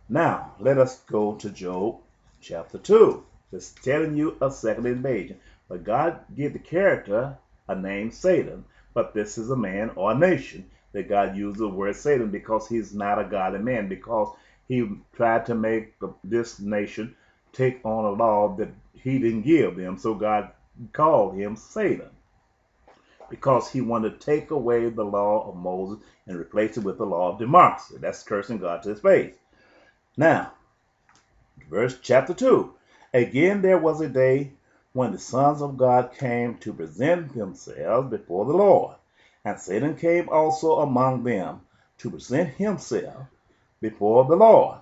Now, let us go to Job chapter 2. It's telling you a second invasion. But God gave the character a name Satan, but this is a man or a nation that God used the word Satan because he's not a godly man, because he tried to make this nation take on a law that he didn't give them. So God called him Satan because he wanted to take away the law of Moses and replace it with the law of democracy. That's cursing God to his face. Now, verse chapter 2. Again, there was a day when the sons of God came to present themselves before the Lord. And Satan came also among them to present himself before the Lord.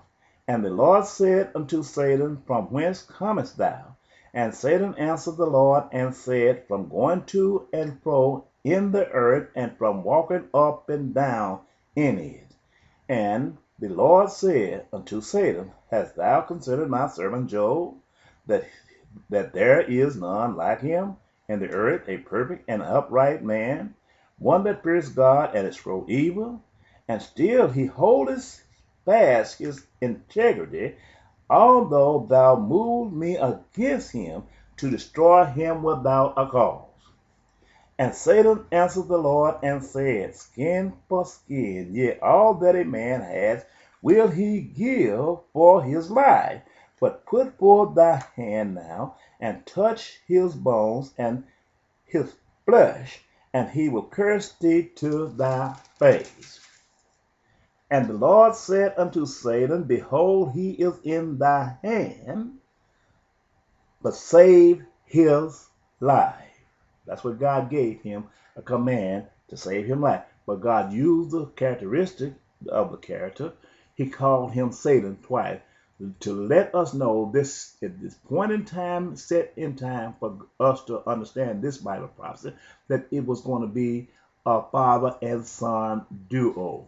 And the Lord said unto Satan, From whence comest thou? And Satan answered the Lord and said, From going to and fro in the earth, and from walking up and down in it. And the Lord said unto Satan, Hast thou considered my servant Job, that there is none like him in the earth, a perfect and upright man, one that fears God and is from evil? And still he holdeth fast his integrity, although thou moved me against him to destroy him without a cause. And Satan answered the Lord and said, Skin for skin, yet all that a man has will he give for his life. But put forth thy hand now, and touch his bones and his flesh, and he will curse thee to thy face. And the Lord said unto Satan, Behold, he is in thy hand, but save his life. That's what God gave him, a command to save him life. But God used the characteristic of the character. He called him Satan twice to let us know this at this point in time, set in time for us to understand this Bible prophecy, that it was going to be a father and son duo.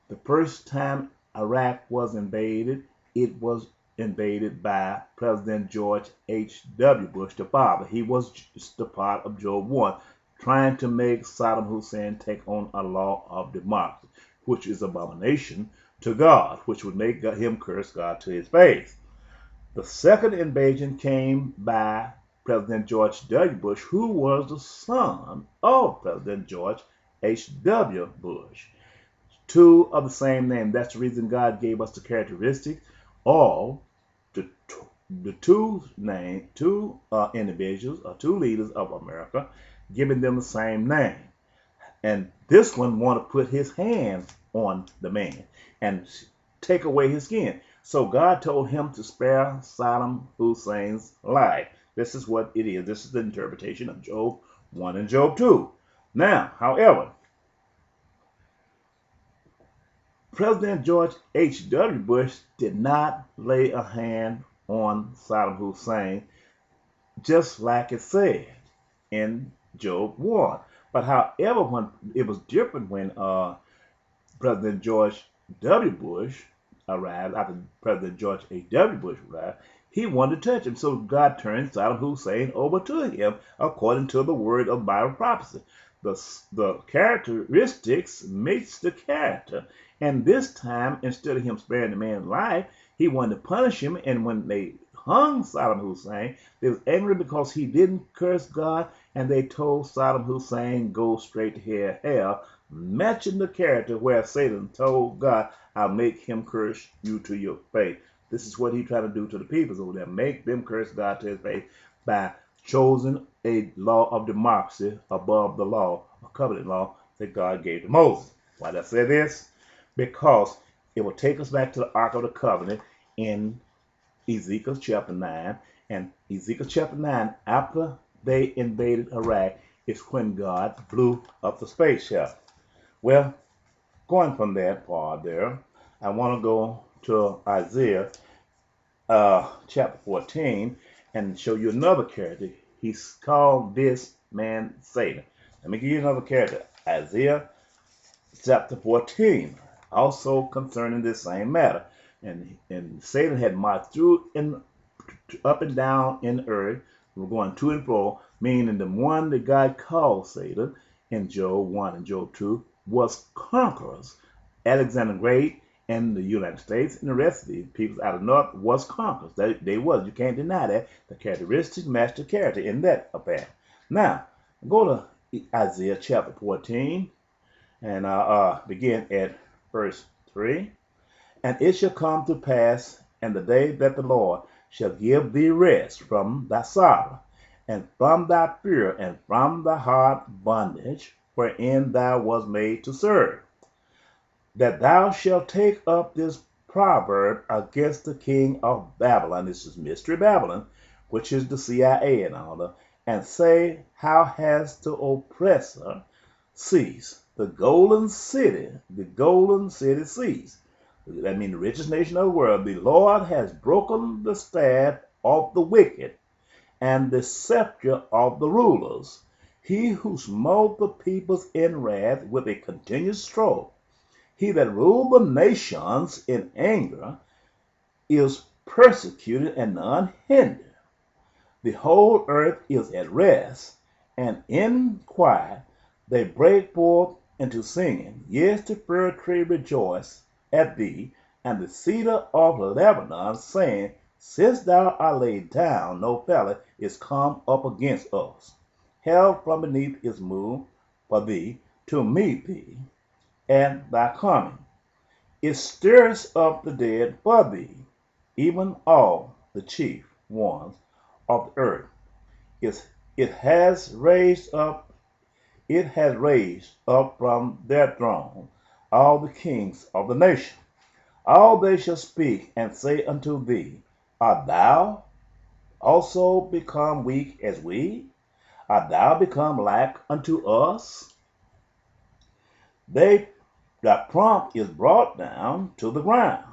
The first time Iraq was invaded, it was invaded by President George H.W. Bush, the father. He was just a part of Job 1, trying to make Saddam Hussein take on a law of democracy, which is abomination to God, which would make him curse God to his face. The second invasion came by President George W. Bush, who was the son of President George H.W. Bush. Two of the same name. That's the reason God gave us the characteristic of the two individuals or two leaders of America, giving them the same name. And this one wanted to put his hands on the man and take away his skin. So God told him to spare Saddam Hussein's life. This is what it is. This is the interpretation of Job 1 and Job 2. Now, however, President George H.W. Bush did not lay a hand on Saddam Hussein, just like it said in Job 1. But however, when it was different when President George W. Bush arrived, after President George H.W. Bush arrived, he wanted to touch him. So God turned Saddam Hussein over to him according to the word of Bible prophecy. The characteristics makes the character. And this time, instead of him sparing the man's life, he wanted to punish him. And when they hung Saddam Hussein, they was angry because he didn't curse God, and they told Saddam Hussein, go straight to hell, matching the character where Satan told God, I'll make him curse you to your face. This is what he tried to do to the people over there, make them curse God to his face by choosing a law of democracy above the law, a covenant law that God gave to Moses. Why did I say this? Because it will take us back to the Ark of the Covenant in Ezekiel chapter 9. And Ezekiel chapter 9, after they invaded Iraq, is when God blew up the space shuttle. Well, going from that part there, I want to go to Isaiah chapter 14 and show you another character. He's called this man Satan. Let me give you another character. Isaiah chapter 14, also concerning this same matter. And Satan had marched through up and down in the earth. We're going to and fro, meaning the one that God called Satan in Job 1 and Job 2 was conquerors. Alexander the Great and the United States and the rest of these peoples out of the North was conquerors. They was. You can't deny that. The characteristics match the character in that affair. Now, go to Isaiah chapter 14, and begin at verse 3. And it shall come to pass in the day that the Lord shall give thee rest from thy sorrow, and from thy fear, and from thy hard bondage, wherein thou was made to serve, that thou shalt take up this proverb against the king of Babylon. This is Mystery Babylon, which is the CIA and all that, and say, how has the oppressor ceased? The golden city ceased. That means the richest nation of the world. The Lord has broken the staff of the wicked and the scepter of the rulers. He who smote the peoples in wrath with a continuous stroke, he that ruled the nations in anger, is persecuted and none hindered. The whole earth is at rest, and in quiet they break forth into singing. Yes, the fir tree rejoice at thee, and the cedar of Lebanon, saying, since thou art laid down, no fellow is come up against us. Hell from beneath is moved for thee to meet thee at thy coming. It stirs up the dead for thee, even all the chief ones of the earth. It has raised up from their throne all the kings of the nation. All they shall speak and say unto thee, art thou also become weak as we? Art thou become like unto us? Thy prompt is brought down to the ground,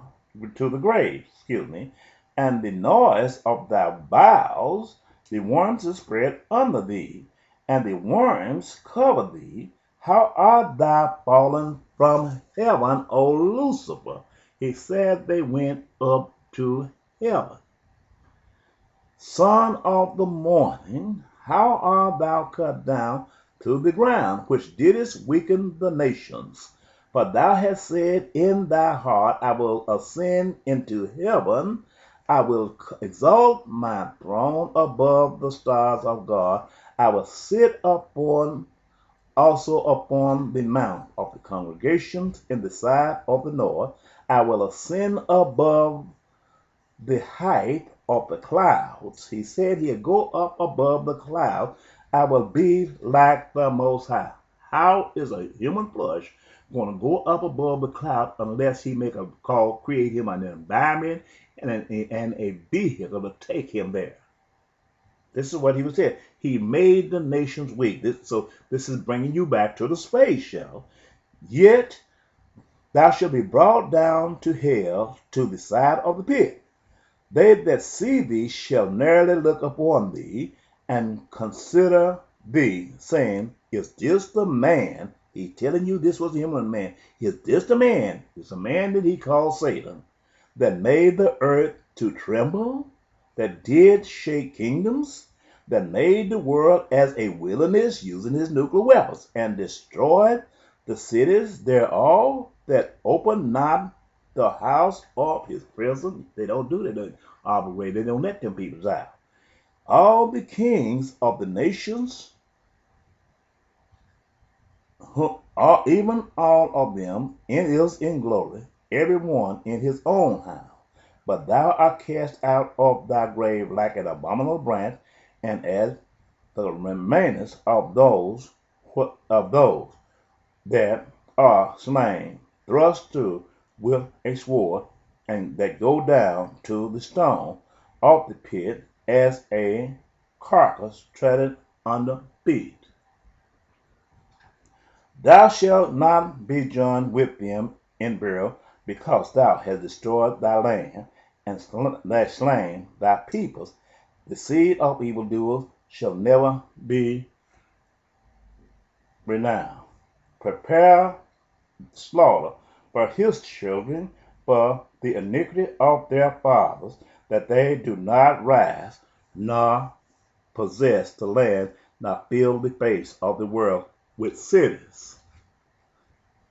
to the grave, and the noise of thy bowels, the worms is spread under thee, and the worms cover thee. How art thou fallen from heaven, O Lucifer? He said they went up to heaven. Son of the morning, how art thou cut down to the ground, which didst weaken the nations? For thou hast said in thy heart, I will ascend into heaven, I will exalt my throne above the stars of God, I will sit also upon the mount of the congregations in the side of the north, I will ascend above the height of the clouds. He said he'll go up above the clouds. I will be like the Most High. How is a human flesh going to go up above the cloud unless he make a call, create him an environment and a vehicle to take him there? This is what he was saying. He made the nations weak. This is bringing you back to the space shuttle. Yet thou shalt be brought down to hell, to the side of the pit. They that see thee shall narrowly look upon thee, and consider thee, saying, is this the man? He's telling you this was the human man. Is this the man? It's a man that he called Satan, that made the earth to tremble, that did shake kingdoms, that made the world as a wilderness using his nuclear weapons, and destroyed the cities thereof, that opened not the house of his prison. They don't do that. They don't operate. They don't let them people out. All the kings of the nations, even all of them, is in glory, every one in his own house. But thou art cast out of thy grave like an abominable branch, and as the remainers of those that are slain, thrust through with a sword, and that go down to the stone of the pit, as a carcass treaded under feet. Thou shalt not be joined with them in burial, because thou hast destroyed thy land, and slain thy peoples. The seed of evildoers shall never be renowned. Prepare slaughter for his children, for the iniquity of their fathers, that they do not rise, nor possess the land, nor fill the face of the world with cities.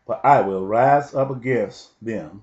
For I will rise up against them,